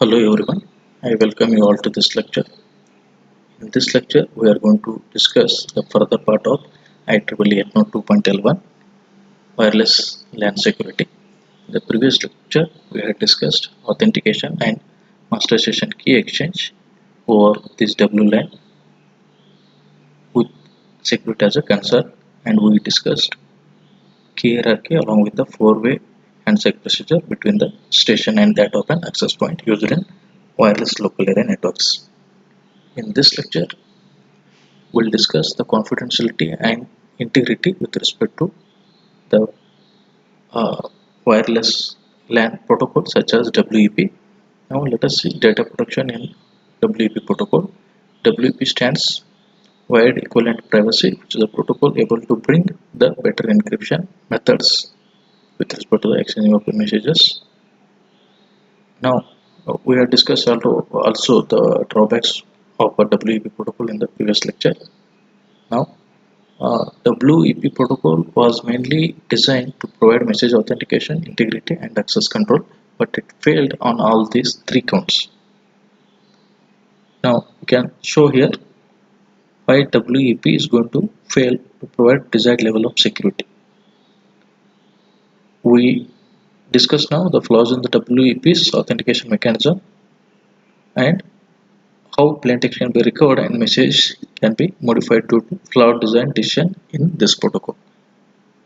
Hello everyone, I welcome you all to this lecture. In this lecture, we are going to discuss the further part of IEEE 802.L1 wireless LAN security. In the previous lecture, we had discussed authentication and master session key exchange over this WLAN with security as a concern, and we discussed key hierarchy along with the four-way handshake procedure between the station and that of an access point used in wireless local area networks. In this lecture, we'll discuss the confidentiality and integrity with respect to the wireless LAN protocol such as WEP. Now let us see data protection in WEP protocol. WEP stands Wide Equivalent Privacy, which is a protocol able to bring the better encryption methods with respect to the exchanging of the messages. Now we have discussed also the drawbacks of a WEP protocol in the previous lecture. Now WEP protocol was mainly designed to provide message authentication, integrity, and access control, but it failed on all these three counts. Now, we can show here why WEP is going to fail to provide desired level of security. We discuss now the flaws in the WEP's authentication mechanism and how plaintext can be recovered and message can be modified due to flawed design decision in this protocol.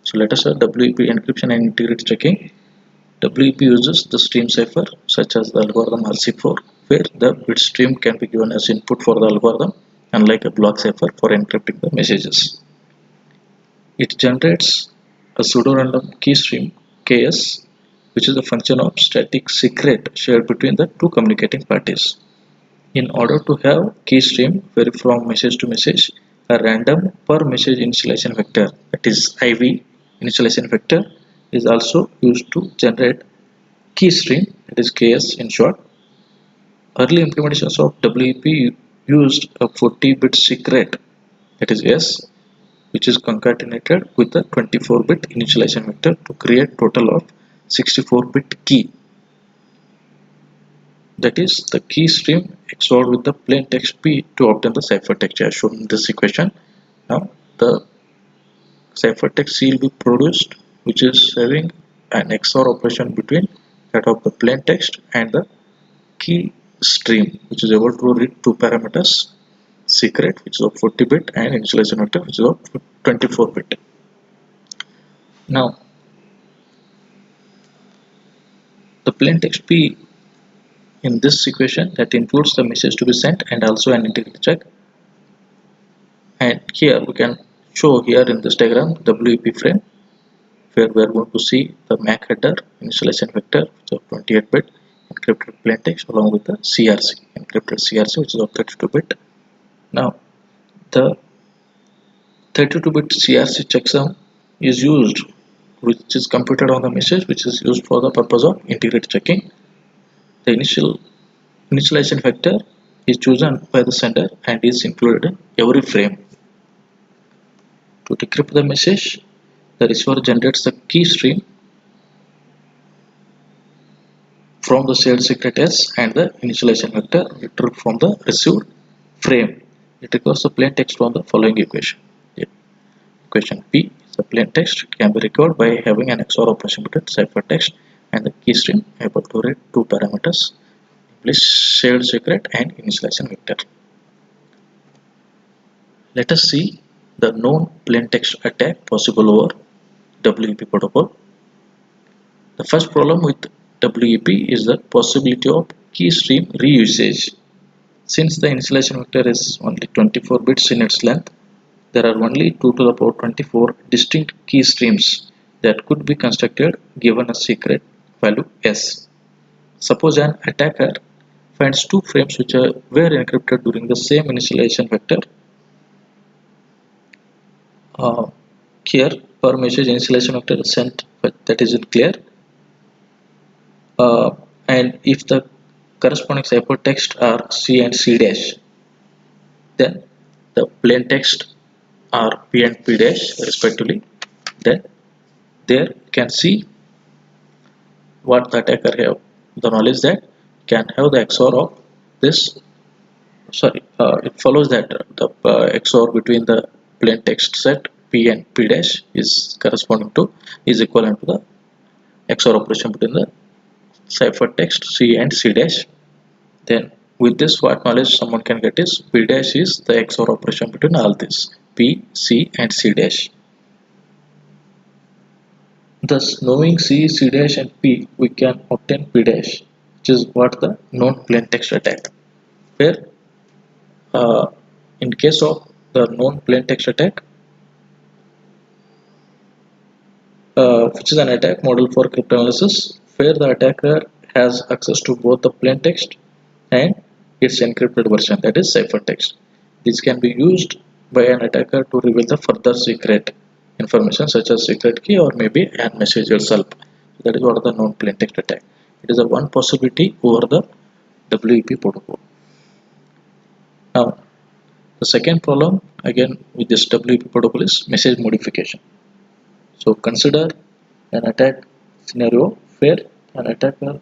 So let us have WEP encryption and integrity checking. WEP uses the stream cipher such as the algorithm RC4, where the bit stream can be given as input for the algorithm, unlike a block cipher for encrypting the messages. It generates a pseudo-random key stream KS, which is a function of static secret shared between the two communicating parties. In order to have key stream vary from message to message, a random per message initialization vector, that is IV initialization vector, is also used to generate key stream, that is KS in short. Early implementations of WEP used a 40-bit secret, that is S, which is concatenated with a 24-bit initialization vector to create total of 64-bit key. That is the key stream XORed with the plain text P to obtain the ciphertext as shown in this equation. Now the ciphertext C will be produced, which is having an XOR operation between that of the plain text and the key stream, which is able to read two parameters, secret, which is of 40-bit, and initialization vector, which is of 24-bit. Now the plain text P in this equation that includes the message to be sent and also an integrity check. And here we can show here in this diagram WEP frame, where we are going to see the MAC header initialization vector, which is of 28-bit, encrypted plaintext along with the CRC, encrypted CRC, which is of 32-bit. Now the 32-bit CRC checksum is used, which is computed on the message, which is used for the purpose of integrity checking. The initialization vector is chosen by the sender and is included in every frame. To decrypt the message, the receiver generates the key stream from the shared secret S and the initialization vector retrieved from the received frame. It requires the plain text from the following equation. Equation P is the plain text can be recovered by having an XOR operation between ciphertext and the key stream able to read two parameters, shared secret and initialization vector. Let us see the known plaintext attack possible over WEP protocol. The first problem with WEP is the possibility of key stream reusage. Since the initialization vector is only 24 bits in its length, there are only 2 to the power 24 distinct key streams that could be constructed given a secret value S. Suppose an attacker finds two frames which were encrypted during the same initialization vector. Here per message initialization vector is sent, but that isn't clear. And if the corresponding ciphertext are C and C dash, then the plain text are P and P dash respectively. Then there you can see what the attacker have the knowledge that can have the XOR of this. Sorry, it follows that the XOR between the plain text set P and P dash is equivalent to the XOR operation between the ciphertext C and C dash. Then with this, what knowledge someone can get is P dash is the XOR operation between all this P, C and C dash. Thus, knowing C, C dash and P, we can obtain P dash, which is what the known plain text attack. Where uh, in case of the known plain text attack, which is an attack model for cryptanalysis, where the attacker has access to both the plain text and its encrypted version, that is ciphertext. This can be used by an attacker to reveal the further secret information such as secret key or maybe an message itself. That is what the known plain text attack. It is a one possibility over the WEP protocol. Now, the second problem again with this WEP protocol is message modification. So consider an attack scenario where an attacker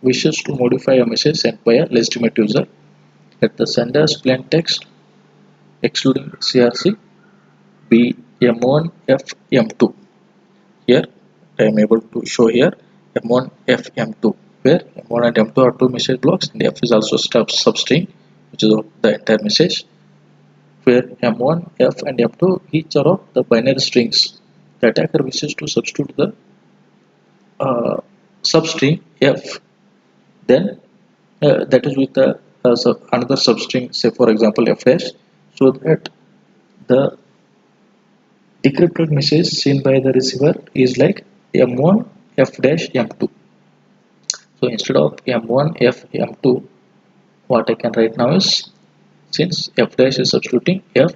wishes to modify a message sent by a legitimate user at the sender's plain text excluding CRC be M1 F M2. Here I am able to show here M1 F M2, where M1 and M2 are two message blocks and F is also substring, which is of the entire message, where M1, F and M2 each are of the binary strings. The attacker wishes to substitute the substring F, then that is with the another substring, say for example F dash, so that the decrypted message seen by the receiver is like M1 F dash M2. So instead of M1 F M2, what I can write now is, since F dash is substituting F,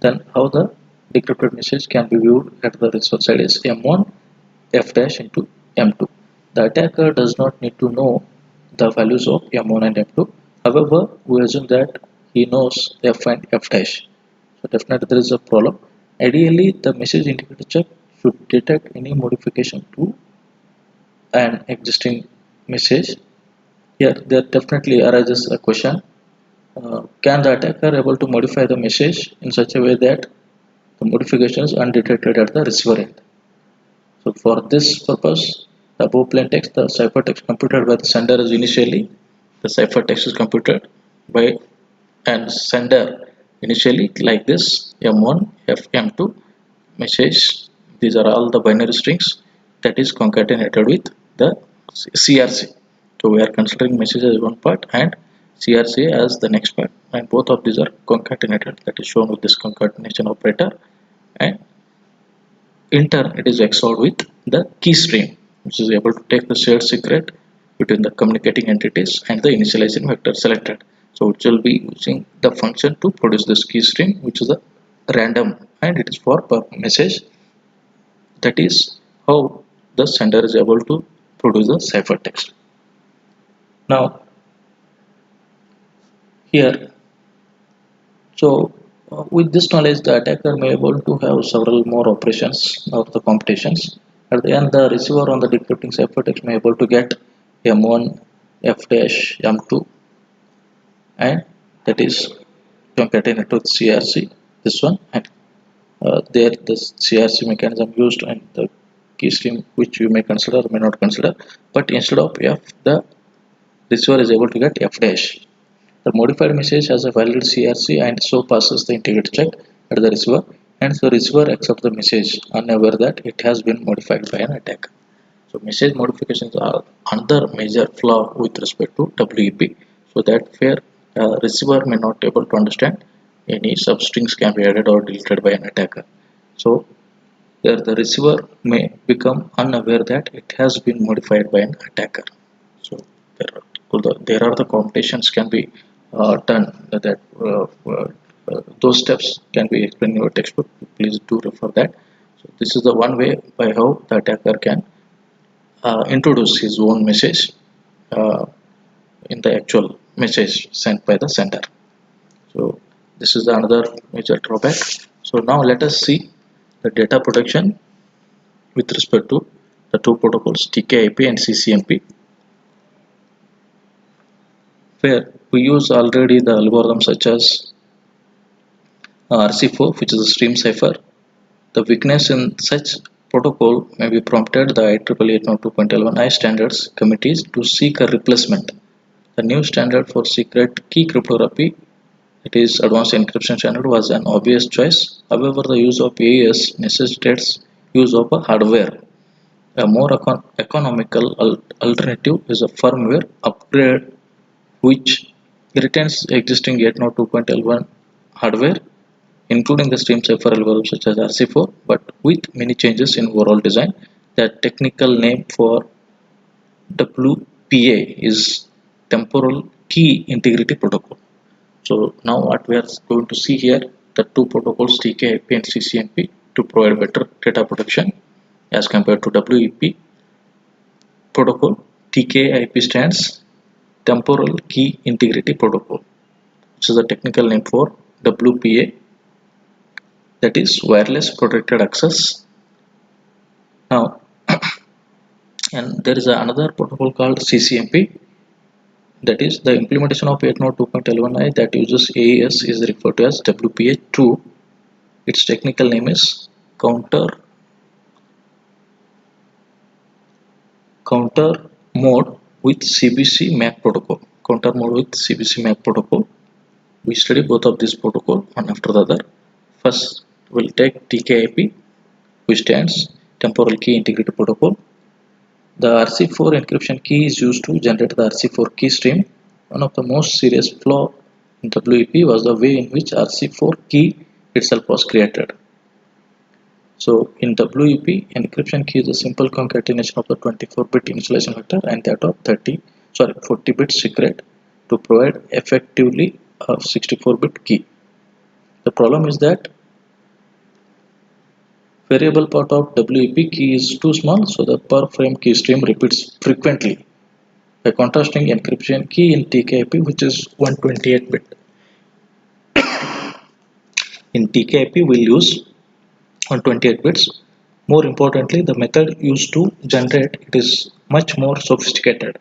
then how the decrypted message can be viewed at the receiver side is M1 F dash into M2. The attacker does not need to know the values of M1 and M2. However, we assume that he knows F and F dash. So definitely there is a problem. Ideally, the message indicator check should detect any modification to an existing message. Here, there definitely arises a question: can the attacker able to modify the message in such a way that the modification is undetected at the receiver end? So for this purpose, the above plain text, the ciphertext computed by the sender is initially, the ciphertext is computed by and sender initially like this M1 F M2 message. These are all the binary strings that is concatenated with the CRC. So we are considering message as one part and CRC as the next part, and both of these are concatenated, that is shown with this concatenation operator, and in turn it is XORed with the key stream, which is able to take the shared secret between the communicating entities and the initializing vector selected. So it will be using the function to produce this key stream, which is a random and it is for per message. That is how the sender is able to produce the ciphertext. Now here, so with this knowledge, the attacker may able to have several more operations of the computations. At the end, the receiver on the decrypting ciphertext may able to get M1 F dash M2, and that is concatenated with CRC, this one, and there the CRC mechanism used and the key stream which you may consider or may not consider, but instead of F, the receiver is able to get F dash. The modified message has a valid CRC and so passes the integrity check at the receiver, and the receiver accepts the message unaware that it has been modified by an attacker. So message modifications are another major flaw with respect to WEP. So that where receiver may not able to understand any substrings can be added or deleted by an attacker. So there the receiver may become unaware that it has been modified by an attacker. So there are the computations can be done that those steps can be explained in your textbook. Please do refer that. So this is the one way by how the attacker can introduce his own message uh, in the actual message sent by the sender. So this is another major drawback. So now let us see the data protection with respect to the two protocols TK-IP and CCMP, where we use already the algorithms such as RC4, which is a stream cipher. The weakness in such protocol may be prompted the IEEE 802.11i standards committees to seek a replacement. The new standard for secret key cryptography, it is advanced encryption standard, was an obvious choice. However, the use of AES necessitates use of a hardware. A more economical alternative is a firmware upgrade which retains existing 802.11 hardware, including the stream cipher algorithm such as RC4, but with many changes in overall design. The technical name for WPA is Temporal Key Integrity Protocol. So now what we are going to see here, the two protocols TK-IP and CCMP to provide better data protection as compared to WEP protocol. TK-IP stands Temporal Key Integrity Protocol, which is the technical name for WPA, that is wireless protected access. Now, and there is another protocol called CCMP, that is the implementation of 802.11i that uses AES is referred to as WPA2. Its technical name is counter mode with CBC MAC protocol. Counter mode with CBC MAC protocol. We study both of these protocol one after the other. First, we'll take TK-IP, which stands Temporal Key Integrity Protocol. The RC4 encryption key is used to generate the RC4 key stream. One of the most serious flaw in WEP was the way in which RC4 key itself was created. So in WEP, encryption key is a simple concatenation of the 24-bit initialization vector and that of 40-bit secret to provide effectively a 64-bit key. The problem is that variable part of WEP key is too small, so the per frame key stream repeats frequently. By contrasting encryption key in TK-IP, which is 128-bit. In TK-IP, we'll use 128 bits. More importantly, the method used to generate it is much more sophisticated.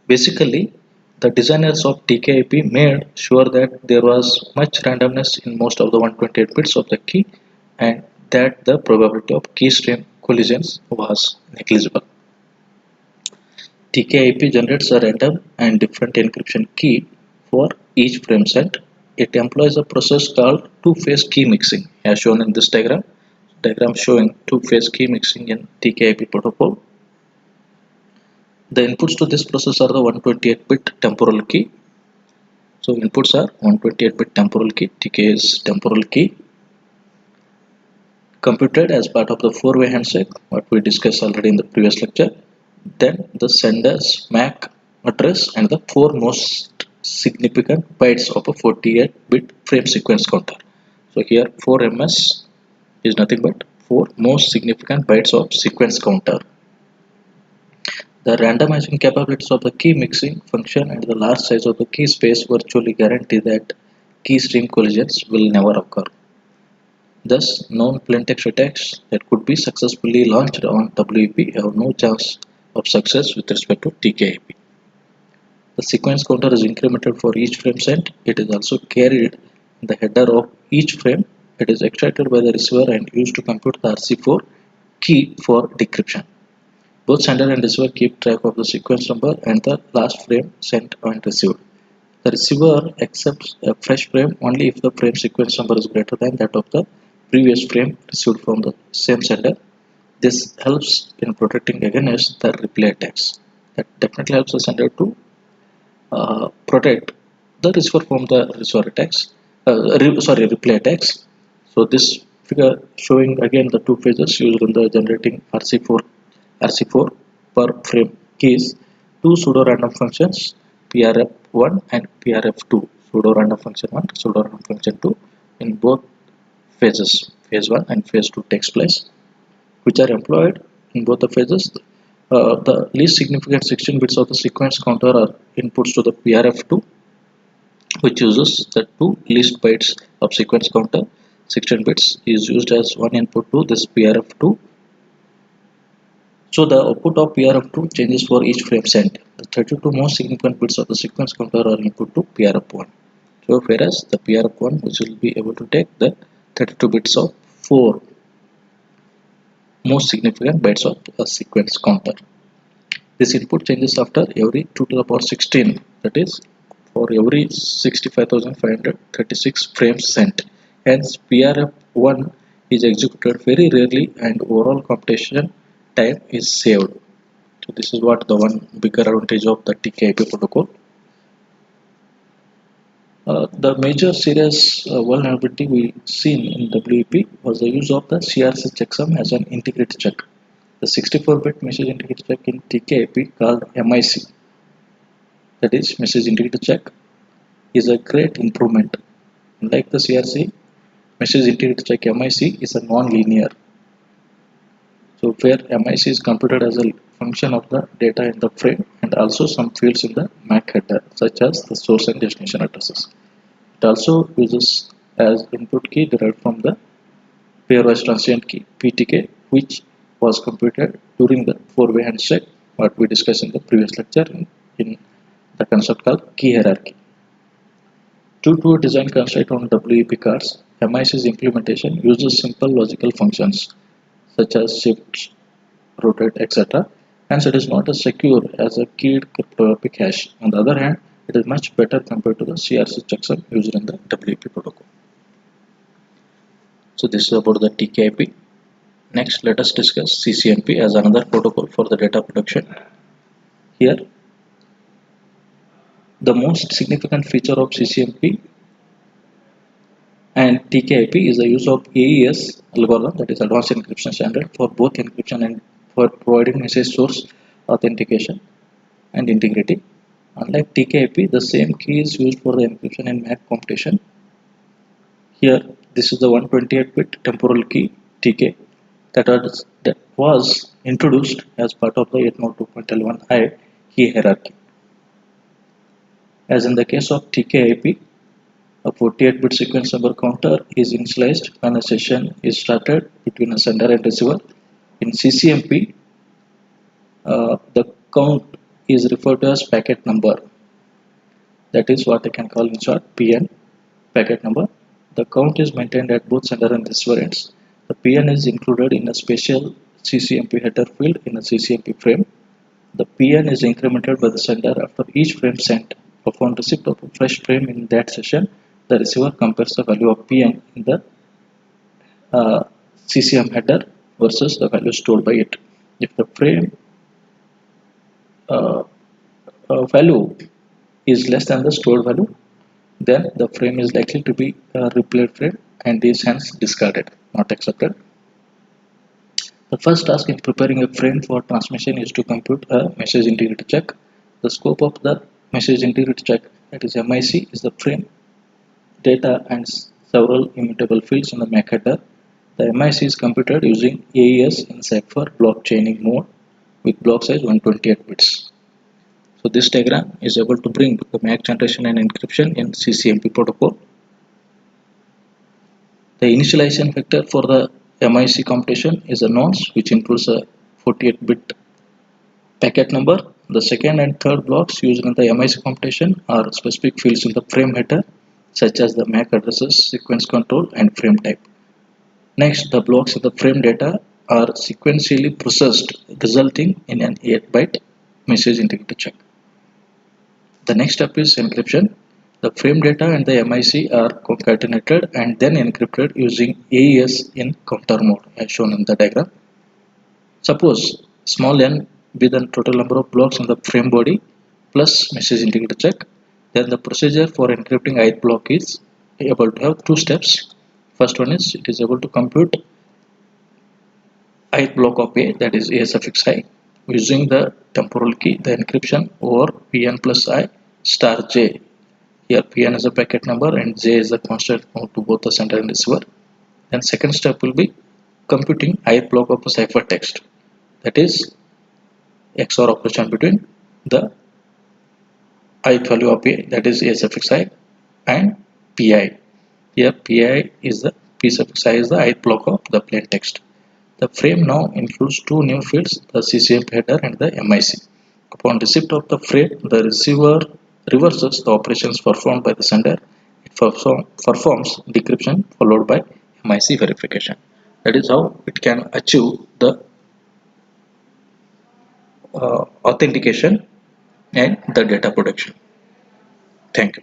Basically, the designers of TK-IP made sure that there was much randomness in most of the 128 bits of the key and that the probability of key stream collisions was negligible. TK-IP generates a random and different encryption key for each frame set. It employs a process called two-phase key mixing, as shown in this diagram. Diagram showing two-phase key mixing in TK-IP protocol. The inputs to this process are the 128-bit temporal key. So inputs are 128-bit temporal key. TK is temporal key, computed as part of the four-way handshake, what we discussed already in the previous lecture. Then the sender's MAC address and the four most significant bytes of a 48-bit frame sequence counter. So here 4ms is nothing but 4 most significant bytes of sequence counter. The randomizing capabilities of the key mixing function and the large size of the key space virtually guarantee that key stream collisions will never occur. Thus, known plaintext attacks that could be successfully launched on WEP have no chance of success with respect to TK-IP. The sequence counter is incremented for each frame sent. It is also carried in the header of each frame. It is extracted by the receiver and used to compute the RC4 key for decryption. Both sender and receiver keep track of the sequence number and the last frame sent and received. The receiver accepts a fresh frame only if the frame sequence number is greater than that of the previous frame received from the same sender. This helps in protecting against the replay attacks. That definitely helps the sender to protect the receiver from the replay attacks. So this figure showing again the two phases used in the generating RC4 per frame keys, two pseudo random functions PRF1 and PRF2, pseudo random function 1, pseudo random function 2 in both phases, phase 1 and phase 2 takes place, which are employed in both the phases. The least significant 16 bits of the sequence counter are inputs to the PRF2, which uses the two least bytes of sequence counter. 16 bits is used as one input to this PRF2 So the output of PRF2 changes for each frame sent. The 32 most significant bits of the sequence counter are input to PRF1. So whereas the PRF1 which will be able to take the 32 bits of 4 most significant bytes of a sequence counter. This input changes after every 2 to the power 16, that is for every 65,536 frames sent. Hence PRF1 is executed very rarely and overall computation time is saved. So this is what the one bigger advantage of the TKIP protocol. The major serious vulnerability we seen in WEP was the use of the CRC checksum as an integrity check. The 64-bit message integrity check in TKIP called MIC, that is message integrity check, is a great improvement. Unlike the CRC, message integrity check MIC is a non-linear. So where MIC is computed as a function of the data in the frame and also some fields in the MAC header such as the source and destination addresses. It also uses as input key derived from the pairwise transient key PTK, which was computed during the four-way handshake what we discussed in the previous lecture in the concept called key hierarchy. Due to a design constraint on WEP cards, MIC's implementation uses simple logical functions such as shift, rotate, etc. Hence, it is not as secure as a keyed cryptographic hash. On the other hand, it is much better compared to the CRC checksum used in the WEP protocol. So this is about the TKIP. Next, let us discuss CCNP as another protocol for the data production. Here, the most significant feature of CCNP and TKIP is the use of AES algorithm, that is advanced encryption standard, for both encryption and for providing message source authentication and integrity. Unlike TKIP, the same key is used for the encryption and MAC computation. Here, this is the 128-bit temporal key TK that was introduced as part of the 802.11i key hierarchy. As in the case of TKIP, a 48-bit sequence number counter is initialized when a session is started between a sender and receiver. In CCNP, the count is referred to as packet number. That is what I can call in short PN, packet number. The count is maintained at both sender and receiver ends. The PN is included in a special CCNP header field in a CCNP frame. The PN is incremented by the sender after each frame sent. Upon receipt of a fresh frame in that session, the receiver compares the value of PN in the CCM header versus the value stored by it. If the frame value is less than the stored value, then the frame is likely to be a replayed frame and is hence discarded, not accepted. The first task in preparing a frame for transmission is to compute a message integrity check. The scope of the message integrity check, that is MIC, is the frame data and several immutable fields in the MAC header. The MIC is computed using AES in cipher blockchaining mode with block size 128 bits. So this diagram is able to bring the MAC generation and encryption in CCNP protocol. The initialization vector for the MIC computation is a nonce, which includes a 48-bit packet number. The second and third blocks used in the MIC computation are specific fields in the frame header, such as the MAC addresses, sequence control, and frame type. Next, the blocks in the frame data are sequentially processed, resulting in an 8-byte message integrity check. The next step is encryption. The frame data and the MIC are concatenated and then encrypted using AES in counter mode, as shown in the diagram. Suppose small n be the total number of blocks in the frame body plus message integrity check, then the procedure for encrypting ith block is able to have two steps. First one is it is able to compute ith block of A, that is A suffix I, using the temporal key, the encryption over Pn plus I star j. Here Pn is a packet number and j is the constant to both the sender and receiver. Then second step will be computing ith block of a ciphertext, that is XOR operation between the ith value of A, that is A suffix I, and Pi. Here Pi is the P suffix I is the ith block of the plain text. The frame now includes two new fields, the CCMP header and the MIC. Upon receipt of the frame, the receiver reverses the operations performed by the sender. It performs decryption followed by MIC verification. That is how it can achieve the authentication and the data protection. Thank you.